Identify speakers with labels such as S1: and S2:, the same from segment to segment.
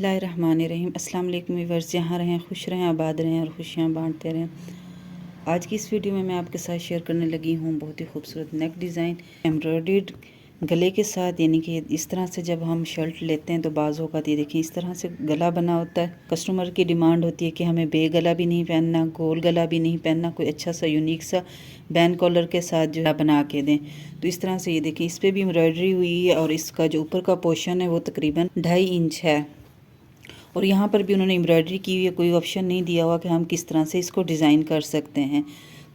S1: बिस्मिल्लाहिर्रहमानिर्रहीम। अस्सलाम वालेकुम व्यूअर्स, जहाँ रहें खुश रहें, आबाद रहें और खुशियाँ बांटते रहें। आज की इस वीडियो में मैं आपके साथ शेयर करने लगी हूँ बहुत ही खूबसूरत नेक डिज़ाइन एम्ब्रॉयडर्ड गले के साथ। यानी कि इस तरह से जब हम शर्ट लेते हैं तो बाज़ औक़ात ये देखिए इस तरह से गला बना होता है। कस्टमर की डिमांड होती है कि हमें बे गला भी नहीं पहनना, गोल गला भी नहीं पहनना, कोई अच्छा सा यूनिक सा बैन कॉलर के साथ जो है बना के दें। तो इस तरह से ये देखिए इस पर भी एम्ब्रॉयडरी हुई है और इसका जो ऊपर का पोर्शन है वो तकरीबन 2.5 इंच है। और यहाँ पर भी उन्होंने एम्ब्रॉयडरी की हुई है, कोई ऑप्शन नहीं दिया हुआ कि हम किस तरह से इसको डिज़ाइन कर सकते हैं।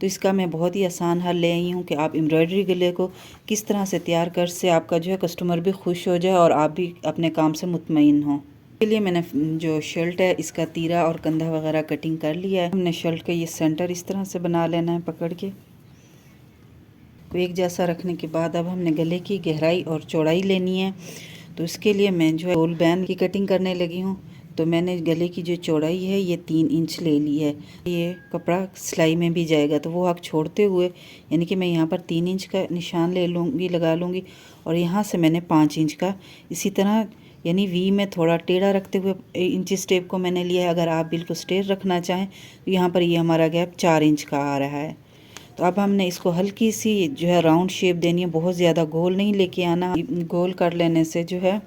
S1: तो इसका मैं बहुत ही आसान हल ले आई हूँ कि आप एम्ब्रॉयडरी गले को किस तरह से तैयार कर से आपका जो है कस्टमर भी खुश हो जाए और आप भी अपने काम से मुतमईन हों। इसके लिए मैंने जो शर्ट है इसका तीरा और कंधा वगैरह कटिंग कर लिया है। हमने शर्ट का ये सेंटर इस तरह से बना लेना है पकड़ के। तो एक जैसा रखने के बाद अब हमने गले की गहराई और चौड़ाई लेनी है। तो इसके लिए मैं जो है गोल बैन की कटिंग करने लगी हूँ। तो मैंने गले की जो चौड़ाई है ये 3 इंच ले ली है। ये कपड़ा सिलाई में भी जाएगा तो वो आप छोड़ते हुए यानी कि मैं यहाँ पर 3 इंच का निशान ले लूँगी, लगा लूँगी। और यहाँ से मैंने 5 इंच का इसी तरह यानी वी में थोड़ा टेढ़ा रखते हुए इंच स्टेप को मैंने लिया है। अगर आप बिल्कुल स्ट्रेट रखना चाहें तो यहाँ पर ये हमारा गैप 4 इंच का आ रहा है। तो अब हमने इसको हल्की सी जो है राउंड शेप देनी है, बहुत ज़्यादा गोल नहीं लेके आना। गोल कर लेने से जो है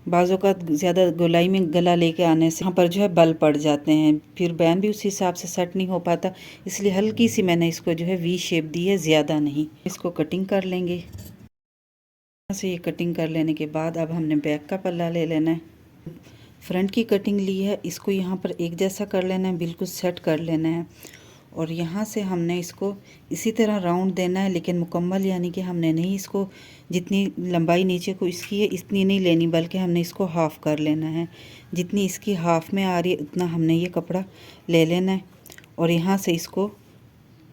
S1: बाज़ों का ज़्यादा गोलाई में गला लेके आने से यहाँ पर जो है बल पड़ जाते हैं, फिर बैन भी उस हिसाब से सेट नहीं हो पाता। इसलिए हल्की सी मैंने इसको जो है वी शेप दी है, ज़्यादा नहीं। इसको कटिंग कर लेंगे। यहाँ से ये कटिंग कर लेने के बाद अब हमने बैक का पल्ला ले लेना है। फ्रंट की कटिंग ली है, इसको यहाँ पर एक जैसा कर लेना है, बिल्कुल सेट कर लेना है। और यहाँ से हमने इसको इसी तरह राउंड देना है, लेकिन मुकम्मल यानी कि हमने नहीं इसको जितनी लंबाई नीचे को इसकी है इतनी नहीं लेनी, बल्कि हमने इसको हाफ़ कर लेना है। जितनी इसकी हाफ़ में आ रही है उतना हमने ये कपड़ा ले लेना है और यहाँ से इसको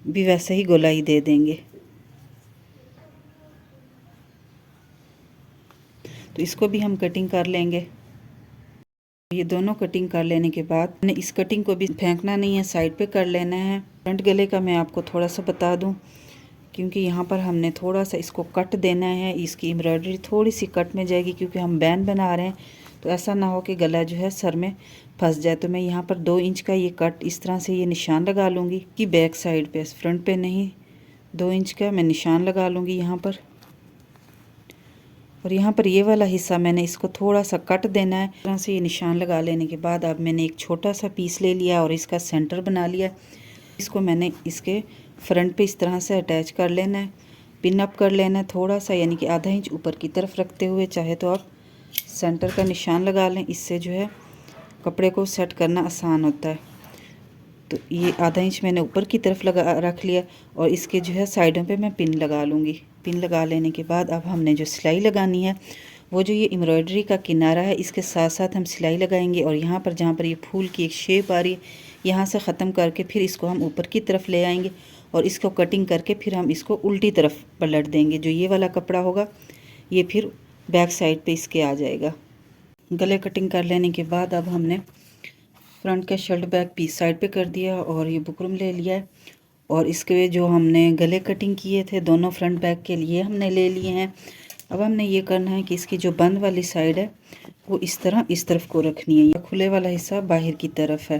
S1: भी वैसे ही गोलाई दे देंगे। तो इसको भी हम कटिंग कर लेंगे। ये दोनों कटिंग कर लेने के बाद मैंने इस कटिंग को भी फेंकना नहीं है, साइड पे कर लेना है। फ्रंट गले का मैं आपको थोड़ा सा बता दूं, क्योंकि यहाँ पर हमने थोड़ा सा इसको कट देना है। इसकी एम्ब्रॉयडरी थोड़ी सी कट में जाएगी क्योंकि हम बैन बना रहे हैं, तो ऐसा ना हो कि गला जो है सर में फंस जाए। तो मैं यहाँ पर 2 इंच का ये कट इस तरह से ये निशान लगा लूँगी कि बैक साइड पे, फ्रंट पे नहीं। 2 इंच का मैं निशान लगा लूँगी यहाँ पर। और यहाँ पर ये वाला हिस्सा मैंने इसको थोड़ा सा कट देना है। इस तरह से ये निशान लगा लेने के बाद अब मैंने एक छोटा सा पीस ले लिया और इसका सेंटर बना लिया। इसको मैंने इसके फ्रंट पे इस तरह से अटैच कर लेना है, पिन अप कर लेना है थोड़ा सा, यानी कि आधा इंच ऊपर की तरफ रखते हुए। चाहे तो आप सेंटर का निशान लगा लें, इससे जो है कपड़े को सेट करना आसान होता है। तो ये आधा इंच मैंने ऊपर की तरफ रख लिया और इसके जो है साइडों पे मैं पिन लगा लूँगी। पिन लगा लेने के बाद अब हमने जो सिलाई लगानी है वो जो ये एम्ब्रॉयडरी का किनारा है इसके साथ साथ हम सिलाई लगाएंगे। और यहाँ पर जहाँ पर ये फूल की एक शेप आ रही है यहाँ से ख़त्म करके फिर इसको हम ऊपर की तरफ ले आएंगे और इसको कटिंग करके फिर हम इसको उल्टी तरफ पलट देंगे। जो ये वाला कपड़ा होगा ये फिर बैक साइड पे इसके आ जाएगा। गले कटिंग कर लेने के बाद अब हमने फ्रंट का शर्ट बैक पीस साइड पे कर दिया और ये बुकरम ले लिया है। और इसके जो हमने गले कटिंग किए थे दोनों फ्रंट बैक के लिए हमने ले लिए हैं। अब हमने ये करना है कि इसकी जो बंद वाली साइड है वो इस तरफ को रखनी है। खुले वाला हिस्सा बाहर की तरफ है।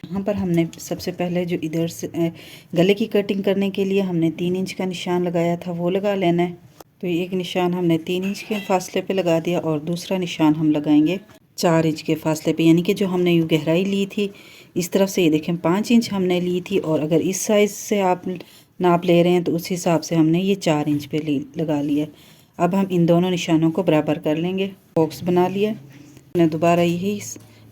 S1: यहाँ पर हमने सबसे पहले जो इधर से गले की कटिंग करने के लिए हमने 3 इंच का निशान लगाया था वो लगा लेना है। तो एक निशान हमने 3 इंच के फासले पे लगा दिया और दूसरा निशान हम लगाएंगे 4 इंच के फासले पे। यानी कि जो हमने यूँ गहराई ली थी इस तरफ से ये देखें 5 इंच हमने ली थी, और अगर इस साइज़ से आप नाप ले रहे हैं तो उस हिसाब से हमने ये 4 इंच पे लगा लिया। अब हम इन दोनों निशानों को बराबर कर लेंगे। बॉक्स बना लिया। हमने दोबारा यही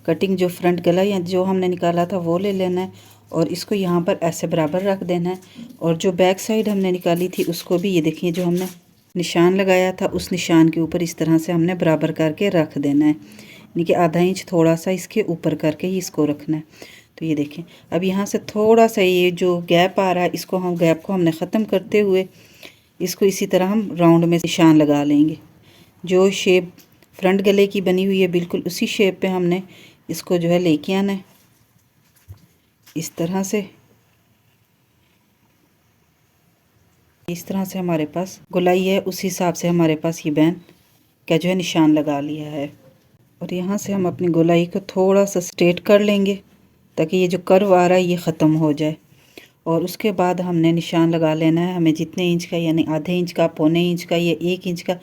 S1: कटिंग जो फ्रंट गला या जो हमने निकाला था वो ले लेना है और इसको यहाँ पर ऐसे बराबर रख देना है। और जो बैक साइड हमने निकाली थी उसको भी ये देखिए जो हमने निशान लगाया था उस निशान के ऊपर इस तरह से हमने बराबर करके रख देना है। यानी कि आधा इंच थोड़ा सा इसके ऊपर करके ही इसको रखना है। तो ये देखें अब यहाँ से थोड़ा सा ये जो गैप आ रहा है इसको हम गैप को हमने ख़त्म करते हुए इसको इसी तरह हम राउंड में निशान लगा लेंगे। जो शेप फ्रंट गले की बनी हुई है बिल्कुल उसी शेप पे हमने इसको जो है लेके आना है इस तरह से। इस तरह से हमारे पास गोलाई है, उस हिसाब से हमारे पास ये बैन का जो है निशान लगा लिया है। और यहाँ से हम अपनी गोलाई को थोड़ा सा स्ट्रेट कर लेंगे ताकि ये जो कर्व आ रहा है ये ख़त्म हो जाए। और उसके बाद हमने निशान लगा लेना है। हमें जितने इंच का, यानी आधे इंच का, पौने इंच का या 1 इंच का,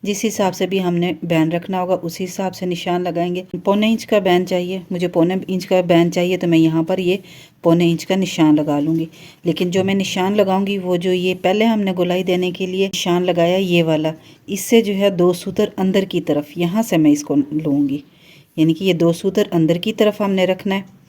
S1: जिस हिसाब से भी हमने बैन रखना होगा उसी हिसाब से निशान लगाएंगे। पौने इंच का बैन चाहिए, मुझे पौने इंच का बैन चाहिए, तो मैं यहाँ पर ये पौने इंच का निशान लगा लूँगी। लेकिन जो मैं निशान लगाऊंगी वो जो ये पहले हमने गोलाई देने के लिए निशान लगाया ये वाला, इससे जो है 2 सूतर अंदर की तरफ, यहाँ से मैं इसको लूँगी। यानी कि ये 2 सूतर अंदर की तरफ हमने रखना है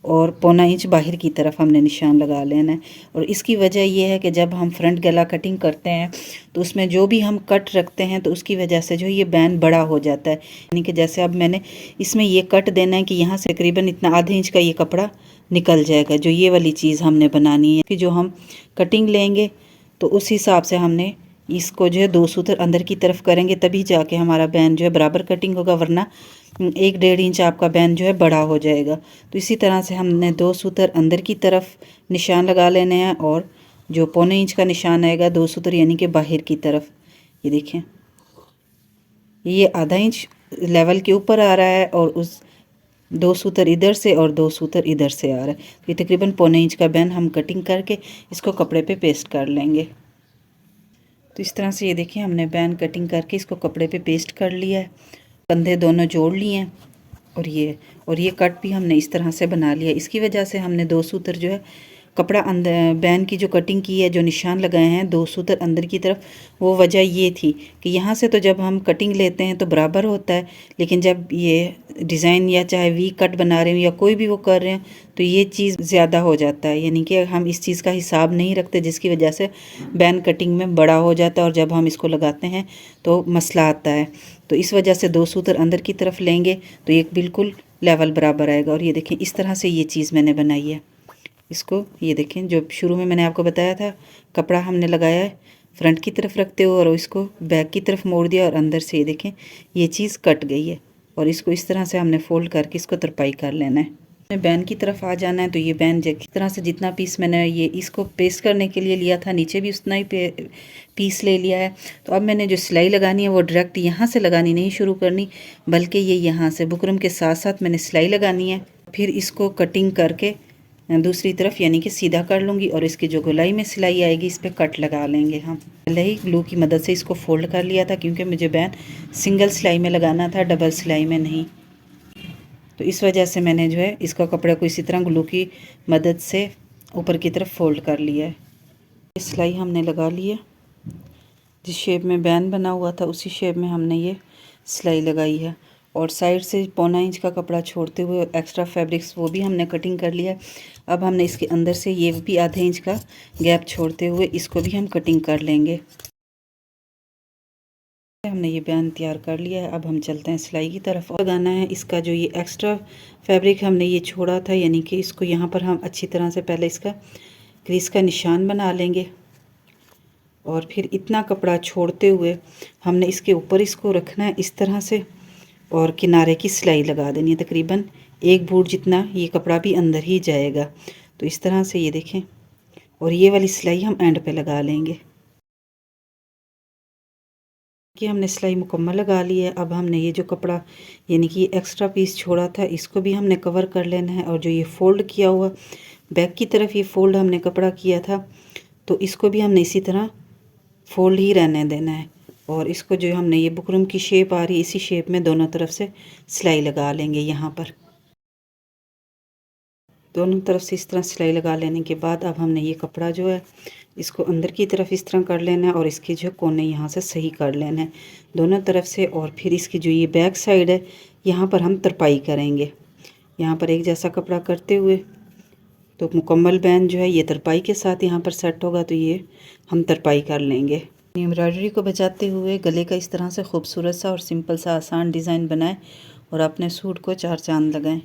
S1: और पौना इंच बाहर की तरफ हमने निशान लगा लेना है। और इसकी वजह यह है कि जब हम फ्रंट गला कटिंग करते हैं तो उसमें जो भी हम कट रखते हैं तो उसकी वजह से जो ये बैन बड़ा हो जाता है। यानी कि जैसे अब मैंने इसमें ये कट देना है कि यहाँ से तकरीबन इतना आधे इंच का ये कपड़ा निकल जाएगा। जो ये वाली चीज़ हमने बनानी है कि जो हम कटिंग लेंगे तो उस हिसाब से हमने इसको जो है 2 सूतर अंदर की तरफ करेंगे, तभी जाके हमारा बैन जो है बराबर कटिंग होगा, वरना 1-1.5 इंच आपका बैन जो है बड़ा हो जाएगा। तो इसी तरह से हमने 2 सूतर अंदर की तरफ निशान लगा लेने हैं और जो पौने इंच का निशान आएगा 2 सूतर यानी कि बाहर की तरफ। ये देखें, ये आधा इंच लेवल के ऊपर आ रहा है और उस 2 सूतर इधर से और 2 सूतर इधर से आ रहा है। तो ये तकरीबन पौने इंच का बैन हम कटिंग करके इसको कपड़े पे पेस्ट कर लेंगे। तो इस तरह से ये देखिए हमने बैन कटिंग करके इसको कपड़े पे पेस्ट कर लिया है। कंधे दोनों जोड़ लिए हैं और ये कट भी हमने इस तरह से बना लिया। इसकी वजह से हमने 2 सूतर जो है कपड़ा अंदर, बैन की जो कटिंग की है, जो निशान लगाए हैं 2 सूतर अंदर की तरफ, वो वजह ये थी कि यहाँ से तो जब हम कटिंग लेते हैं तो बराबर होता है, लेकिन जब ये डिज़ाइन या चाहे वी कट बना रहे हो या कोई भी वो कर रहे हैं तो ये चीज़ ज़्यादा हो जाता है। यानी कि हम इस चीज़ का हिसाब नहीं रखते, जिसकी वजह से बैन कटिंग में बड़ा हो जाता है और जब हम इसको लगाते हैं तो मसला आता है। तो इस वजह से 2 सूतर अंदर की तरफ लेंगे तो एक बिल्कुल लेवल बराबर आएगा। और ये देखें इस तरह से ये चीज़ मैंने बनाई है। इसको ये देखें, जो शुरू में मैंने आपको बताया था कपड़ा हमने लगाया है फ्रंट की तरफ रखते हुए और इसको बैक की तरफ मोड़ दिया और अंदर से ये देखें ये चीज़ कट गई है। और इसको इस तरह से हमने फोल्ड करके इसको तरपाई कर लेना है। बैन की तरफ आ जाना है। तो ये बैन जिस तरह से जितना पीस मैंने ये इसको पेस्ट करने के लिए लिया था, नीचे भी उतना ही पीस ले लिया है। तो अब मैंने जो सिलाई लगानी है वो डायरेक्ट यहाँ से लगानी नहीं शुरू करनी, बल्कि ये यहाँ से बुकरम के साथ साथ मैंने सिलाई लगानी है। फिर इसको कटिंग करके दूसरी तरफ यानी कि सीधा कर लूँगी और इसकी जो गोलाई में सिलाई आएगी इस पर कट लगा लेंगे हम। पहले ही ग्लू की मदद से इसको फोल्ड कर लिया था क्योंकि मुझे बैन सिंगल सिलाई में लगाना था, डबल सिलाई में नहीं। तो इस वजह से मैंने जो है इसका कपड़े को इसी तरह ग्लू की मदद से ऊपर की तरफ फोल्ड कर लिया है। सिलाई हमने लगा ली है, जिस शेप में बैन बना हुआ था उसी शेप में हमने ये सिलाई लगाई है। और साइड से पौना इंच का कपड़ा छोड़ते हुए एक्स्ट्रा फैब्रिक्स वो भी हमने कटिंग कर लिया है। अब हमने इसके अंदर से ये भी आधे इंच का गैप छोड़ते हुए इसको भी हम कटिंग कर लेंगे। हमने ये बैन तैयार कर लिया है। अब हम चलते हैं सिलाई की तरफ। लगाना है इसका जो ये एक्स्ट्रा फैब्रिक हमने ये छोड़ा था, यानी कि इसको यहाँ पर हम अच्छी तरह से पहले इसका क्रीज का निशान बना लेंगे और फिर इतना कपड़ा छोड़ते हुए हमने इसके ऊपर इसको रखना है इस तरह से और किनारे की सिलाई लगा देनी है। तकरीबन 1 बूट जितना ये कपड़ा भी अंदर ही जाएगा। तो इस तरह से ये देखें, और ये वाली सिलाई हम एंड पे लगा लेंगे कि हमने सिलाई मुकम्मल लगा ली है। अब हमने ये जो कपड़ा यानी कि एक्स्ट्रा पीस छोड़ा था इसको भी हमने कवर कर लेना है। और जो ये फ़ोल्ड किया हुआ बैक की तरफ ये फ़ोल्ड हमने कपड़ा किया था तो इसको भी हमने इसी तरह फ़ोल्ड ही रहने देना है। और इसको जो हमने ये बुकरम की शेप आ रही है इसी शेप में दोनों तरफ से सिलाई लगा लेंगे। यहाँ पर दोनों तरफ से इस तरह सिलाई लगा लेने के बाद अब हमने ये कपड़ा जो है इसको अंदर की तरफ इस तरह कर लेना है और इसके जो कोने यहाँ से सही कर लेना है दोनों तरफ से। और फिर इसकी जो ये बैक साइड है यहाँ पर हम तरपाई करेंगे। यहाँ पर एक जैसा कपड़ा करते हुए तो मुकम्मल बैन जो है ये तरपाई के साथ यहाँ पर सेट होगा। तो ये हम तरपाई कर लेंगे। एम्ब्रॉयडरी को बचाते हुए गले का इस तरह से खूबसूरत सा और सिंपल सा आसान डिज़ाइन बनाएं और अपने सूट को 4 चांद लगाएं।